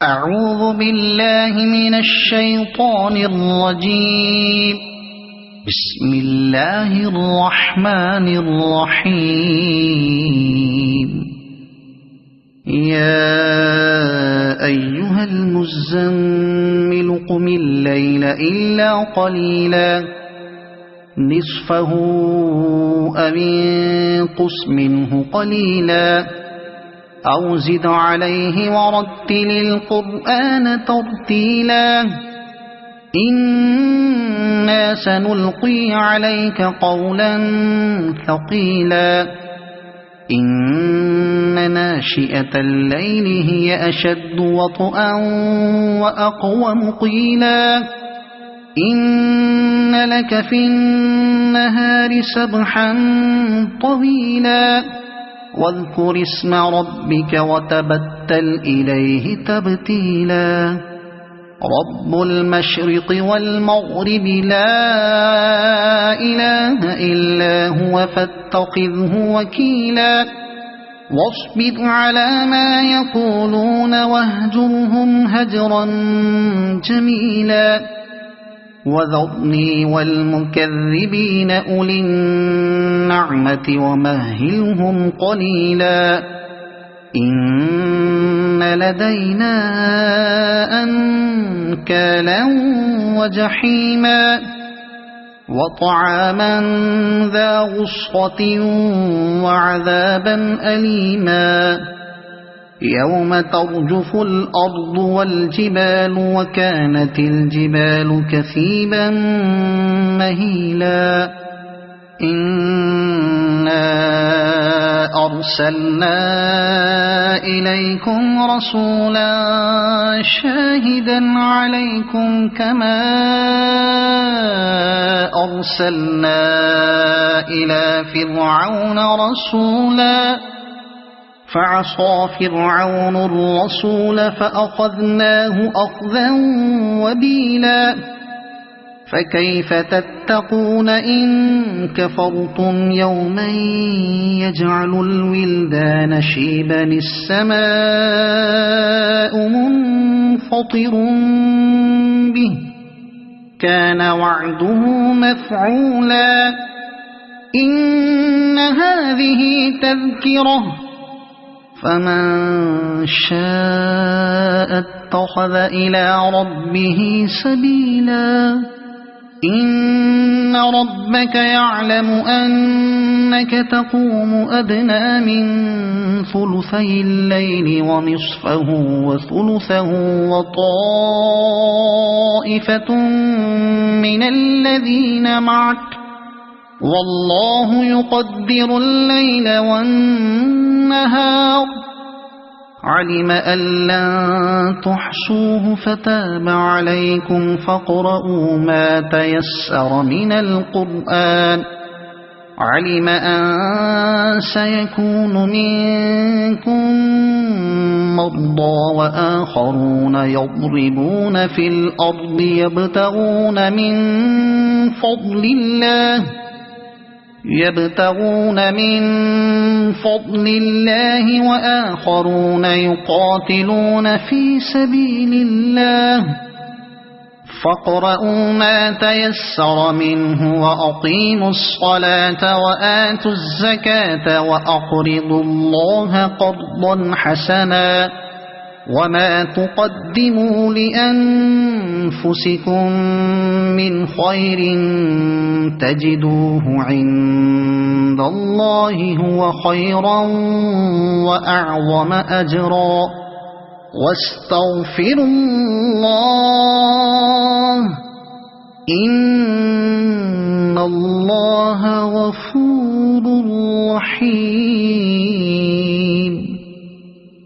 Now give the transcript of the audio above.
أعوذ بالله من الشيطان الرجيم. بسم الله الرحمن الرحيم. يا أيها المزمل قم الليل إلا قليلا نصفه أو انقص منه قليلا أو زد عليه ورتل القرآن ترتيلا إنا سنلقي عليك قولا ثقيلا إن ناشئة الليل هي أشد وطئا وأقوم قيلا إن لك في النهار سبحا طويلا واذكر اسم ربك وتبتل إليه تبتيلا رب المشرق والمغرب لا إله إلا هو فاتخذه وكيلا واصبر على ما يقولون واهجرهم هجرا جميلا وذرني والمكذبين أولي النعمة ومهلهم قليلا إن لدينا أنكالا وجحيما وطعاما ذا غصة وعذابا أليما يوم ترجف الأرض والجبال وكانت الجبال كثيبا مهيلا إنا أرسلنا إليكم رسولا شاهدا عليكم كما أرسلنا إلى فرعون رسولا فعصى فرعون الرسول فأخذناه أخذا وبيلا فكيف تتقون إن كفرتم يوما يجعل الولدان شيبا السماء منفطر به كان وعده مفعولا إن هذه تذكرة فمن شاء اتخذ إلى ربه سبيلا إن ربك يعلم أنك تقوم أدنى من ثلثي الليل ونصفه وثلثه وطائفة من الذين معك والله يقدر الليل والنهار علم أن لن تحصوه فتاب عليكم فاقرؤوا ما تيسر من القرآن علم أن سيكون منكم مرضى وآخرون يضربون في الأرض يبتغون من فضل الله وآخرون يقاتلون في سبيل الله فاقرؤوا ما تيسر منه وأقيموا الصلاة وآتوا الزكاة وأقرضوا الله قرضا حسنا وما تقدموا لأنفسكم من خير تجدوه عند الله هو خيرا وأعظم أجرا واستغفروا الله إن الله غفور رحيم.